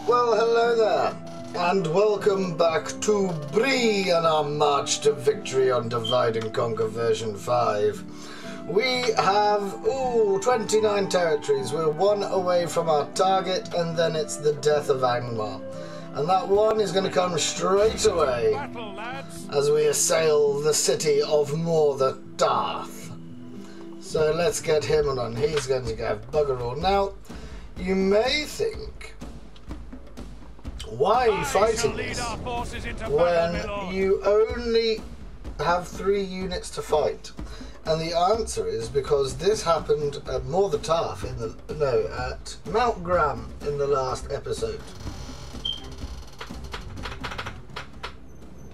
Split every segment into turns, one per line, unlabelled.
Well, hello there, and welcome back to Bree and our march to victory on Divide and Conquer version 5. We have, 29 territories. We're one away from our target, and then it's the death of Angmar. And that one is going to come straight away as we assail the city of Darth. So let's get him on. He's going to have bugger all. Now, you may think, why are you fighting this when you only have 3 units to fight? And the answer is because this happened at Darth at Mount Graham in the last episode.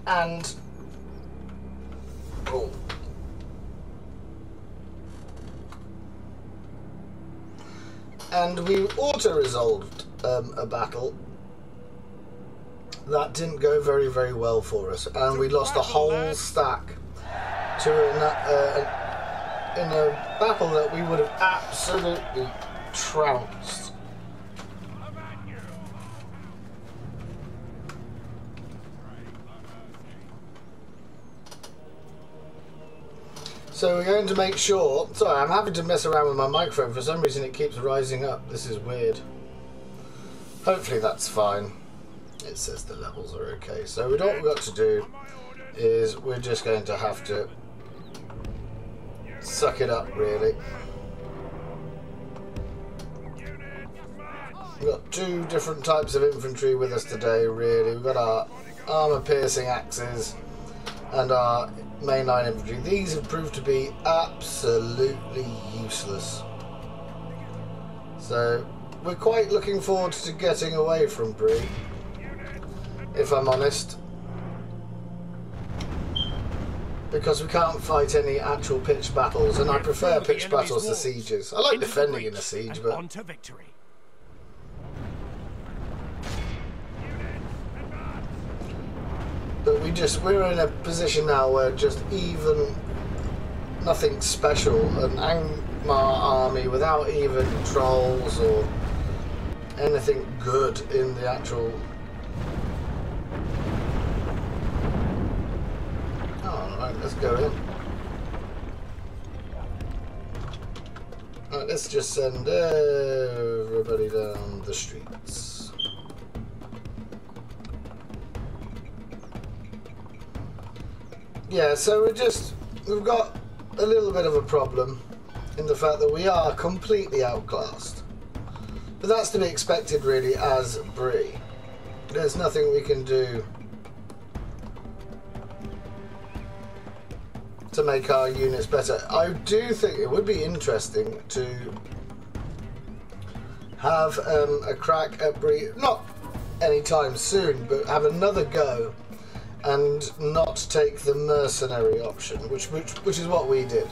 And we auto-resolved a battle that didn't go very, very well for us, and we lost a whole stack to in a battle that we would have absolutely trounced. So we're going to make sure... Sorry, I'm having to mess around with my microphone. For some reason it keeps rising up. This is weird. Hopefully that's fine. It says the levels are okay. So what we've got to do is we're just going to have to suck it up, really. We've got 2 different types of infantry with us today, really. We've got our armor-piercing axes and our mainline infantry. These have proved to be absolutely useless. So we're quite looking forward to getting away from Bree, if I'm honest, because we can't fight any actual pitched battles, and I prefer pitched battles to sieges. I like defending in a siege, but we're in a position now where just even nothing special, an Angmar army without even trolls or anything good in the actual... Alright, let's go in. Alright, let's just send everybody down the streets. Yeah, so we've got a little bit of a problem in the fact that we are completely outclassed. But that's to be expected, really, as Bree. There's nothing we can do to make our units better. I do think it would be interesting to have a crack at Bree, not anytime soon, but have another go and not take the mercenary option, which is what we did,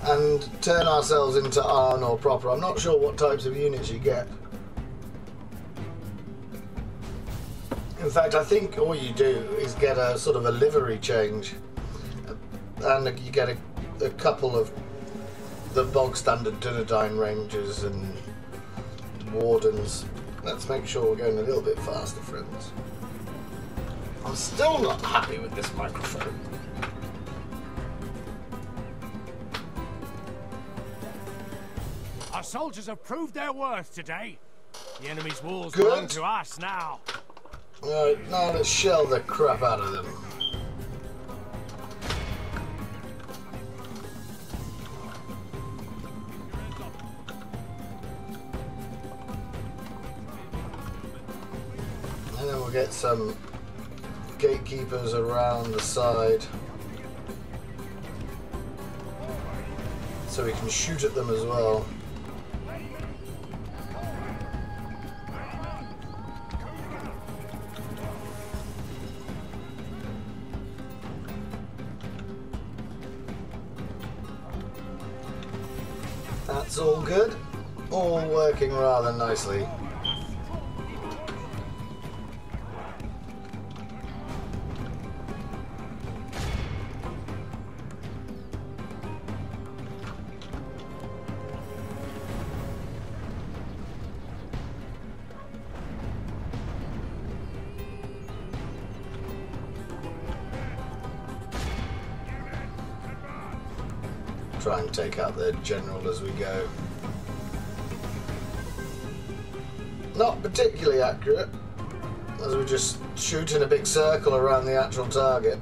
and turn ourselves into Arnor proper. I'm not sure what types of units you get. In fact, I think all you do is get a sort of a livery change, and you get a couple of the bog standard Dunedain Rangers and Wardens. Let's make sure we're going a little bit faster, friends. I'm still not happy with this microphone.
Our soldiers have proved their worth today. The enemy's walls belong to us now.
Alright, now let's shell the crap out of them. And then we'll get some gatekeepers around the side so we can shoot at them as well. That's all good, all working rather nicely. try and take out their general as we go. Not particularly accurate, as we just shoot in a big circle around the actual target.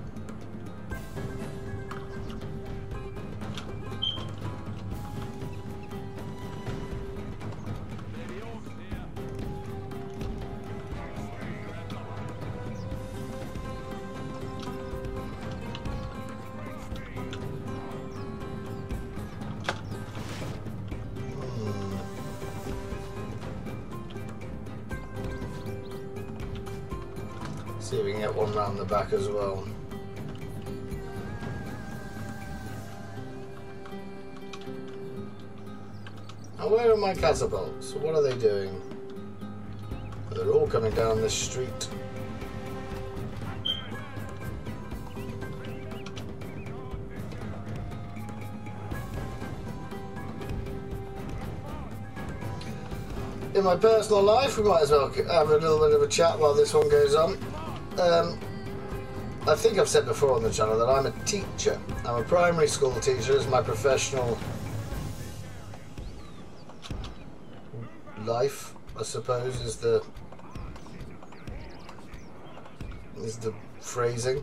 See if we can get one round the back as well. Now where are my catapults? What are they doing? They're all coming down this street. In my personal life, we might as well have a little bit of a chat while this one goes on. I think I've said before on the channel that I'm a teacher. I'm a primary school teacher. Is my professional life, I suppose, is the phrasing.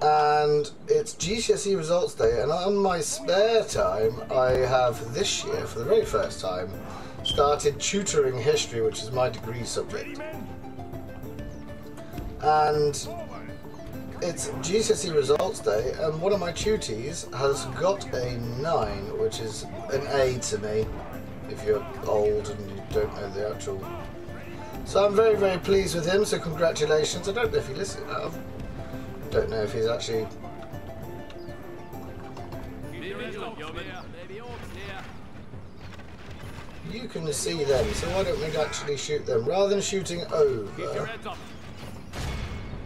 And it's GCSE results day, and on my spare time, I have this year, for the very first time, started tutoring history, which is my degree subject. And it's GCSE results day, and one of my tutees has got a 9, which is an A to me, if you're old and you don't know the actual. So I'm very, very pleased with him, so congratulations. I don't know if he listens. I don't know if he's actually... You can see them, so why don't we actually shoot them? Rather than shooting over...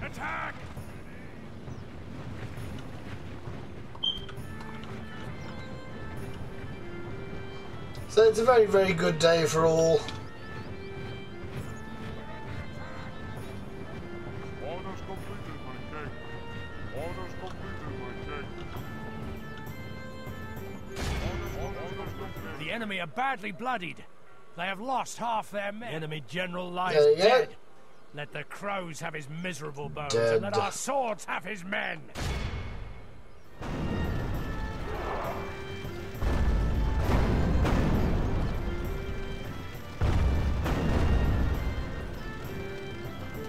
Attack!
So it's a very, very good day for all.
Orders completed, my king. Orders completed, my king.
The enemy are badly bloodied. They have lost half their men. The enemy general lies
There you go.
dead. Let the crows have his miserable bones,
Dead.
and let our swords have his men.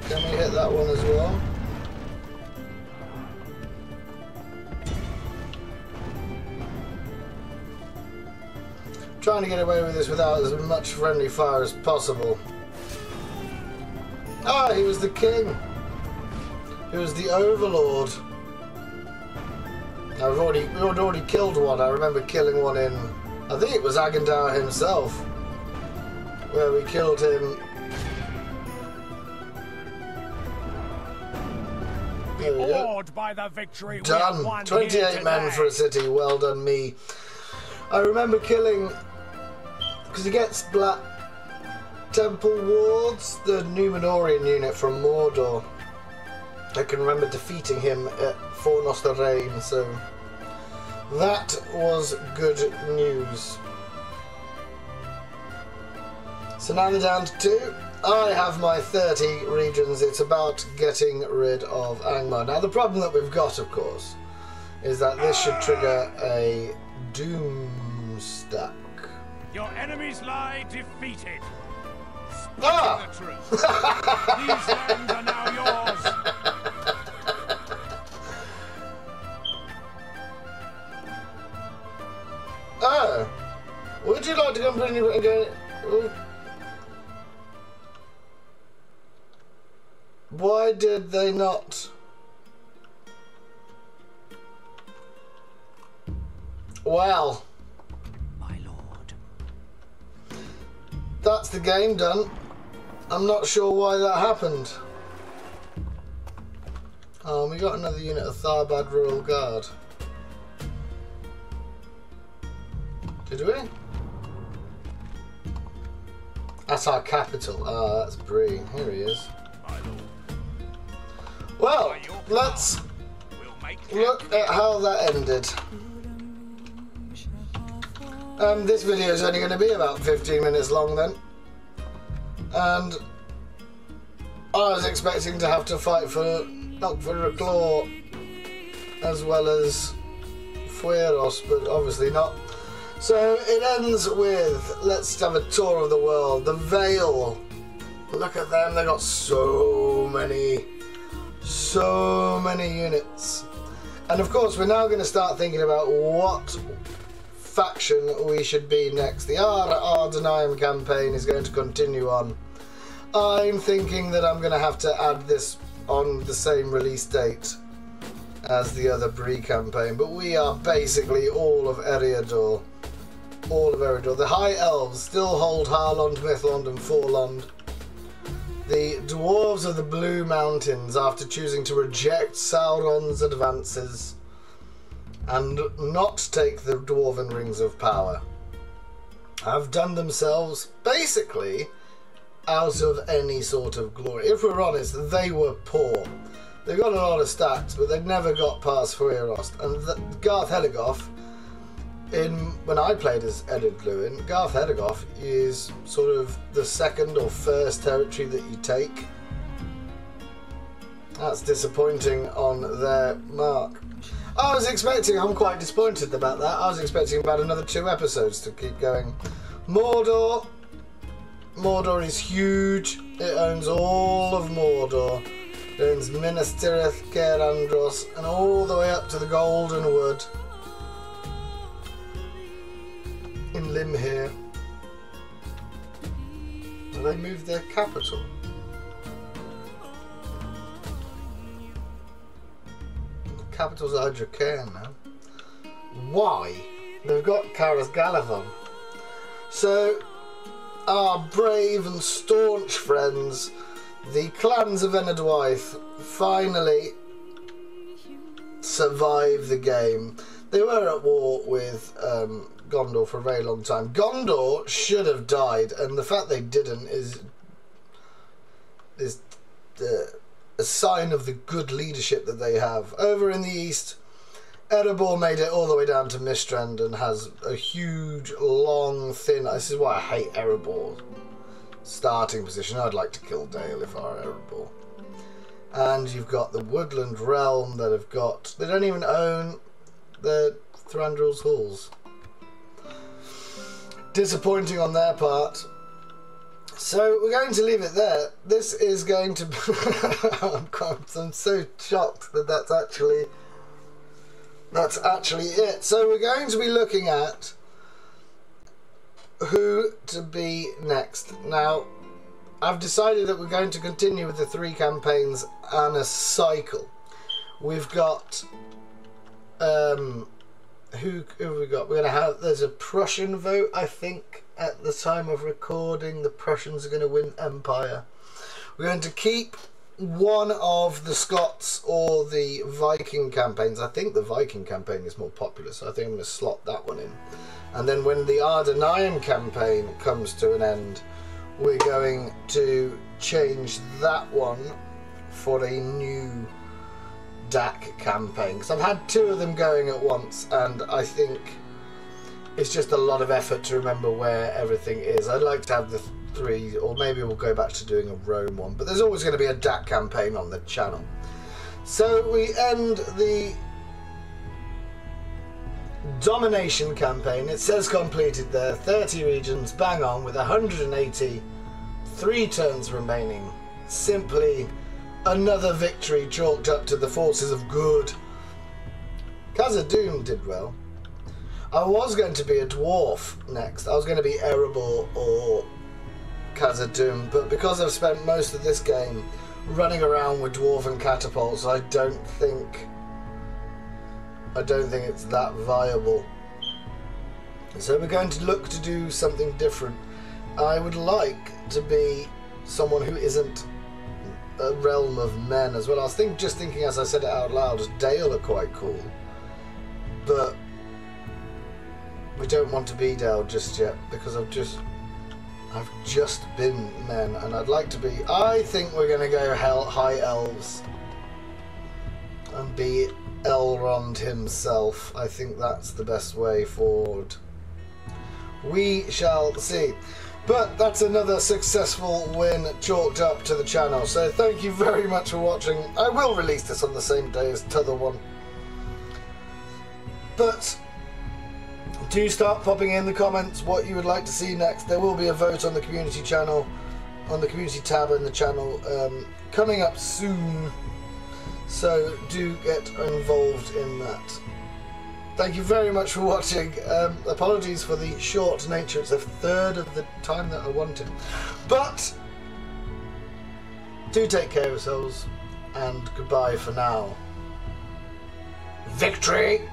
Can we hit that one as well? Trying to get away with this without as much friendly fire as possible. Ah, he was the king. He was the overlord. Now we'd already killed one. I remember killing one in, I think it was Agandar himself, where we killed him. There we go.
Awed by the victory, we
Done.
have won
28 men for a city. Well done, me. I remember killing, because he gets Black Temple Wards, the Numenorian unit from Mordor. I can remember defeating him at Fornos the Rain, so that was good news. So now they're down to 2. I have my 30 regions. It's about getting rid of Angmar. Now the problem that we've got, of course, is that this should trigger a doom stack.
Your enemies lie defeated.
Ah!
The truth. These lands are now yours.
Oh, would you like to come again? Why did they not? Well,
My lord.
that's the game done. I'm not sure why that happened. Oh, we got another unit of Tharbad Royal Guard. Did we? That's our capital. Ah, that's Bree. Here he is.
My lord.
Well, let's
We'll make
look at how that ended. This video is only going to be about 15 minutes long then. And I was expecting to have to fight for not for a claw as well as Fueros, but obviously not. So it ends with, let's have a tour of the world. The Vale. Look at them, they got so many units. And of course we're now going to start thinking about what faction we should be next. The Ardenheim campaign is going to continue on. I'm thinking that I'm going to have to add this on the same release date as the other Bree campaign, but we are basically all of Eriador. All of Eriador. The High Elves still hold Harlond, Mithlond and Forlond. The Dwarves of the Blue Mountains, after choosing to reject Sauron's advances and not take the Dwarven Rings of Power, have done themselves basically out of any sort of glory. If we're honest, they were poor. They got a lot of stats, but they never got past Fuerost. And Garth Heligoth, when I played as Eddard Lewin, Garth Heligoth is sort of the second or first territory that you take. That's disappointing on their mark. I'm quite disappointed about that. I was expecting about another 2 episodes to keep going. Mordor. Mordor is huge. It owns all of Mordor. It owns Minas Tirith, Caer Andros, and all the way up to the Golden Wood in Limhir. Have they moved their capital? The capital's Adrian now. Why? They've got Karas Galavon. So, our brave and staunch friends, the clans of Enadwaith, finally survive the game. They were at war with Gondor for a very long time. Gondor should have died, and the fact they didn't is a sign of the good leadership that they have. Over in the east, Erebor made it all the way down to Mistrand and has a huge, long, thin... This is why I hate Erebor's starting position. I'd like to kill Dale if I were Erebor. And you've got the Woodland Realm that have got... They don't even own the Thranduil's Halls. Disappointing on their part. So we're going to leave it there. This is going to... I'm so shocked that that's actually it. So we're going to be looking at who to be next. Now, I've decided that we're going to continue with the 3 campaigns and a cycle. We've got who have we got? We're going to have, there's a Prussian vote, I think, at the time of recording. The Prussians are going to win Empire. We're going to keep one of the Scots or the Viking campaigns. I think the Viking campaign is more popular, so I think I'm going to slot that one in. And then when the Ardenheim campaign comes to an end, we're going to change that one for a new DAC campaign. Because I've had 2 of them going at once, and I think it's just a lot of effort to remember where everything is. I'd like to have the 3, or maybe we'll go back to doing a Rome one, but there's always going to be a DAC campaign on the channel. So we end the domination campaign. It says completed there, 30 regions, bang on, with 180, 3 turns remaining. Simply another victory chalked up to the forces of good. Khazad-dûm did well. I was going to be a dwarf next. I was going to be Erebor or Khazad-dûm, but because I've spent most of this game running around with dwarven catapults, I don't think it's that viable. So we're going to look to do something different. I would like to be someone who isn't a realm of men as well. I was just thinking as I said it out loud, Dale are quite cool, but we don't want to be Dale just yet because I've just been men, and I'd like to be... I think we're going to go High Elves and be Elrond himself. I think that's the best way forward. We shall see. But that's another successful win chalked up to the channel. So thank you very much for watching. I will release this on the same day as t'other one. But do start popping in the comments what you would like to see next. There will be a vote on the community channel, on the community tab in the channel, coming up soon. So do get involved in that. Thank you very much for watching. Apologies for the short nature. It's a third of the time that I wanted. But do take care of yourselves, and goodbye for now. Victory!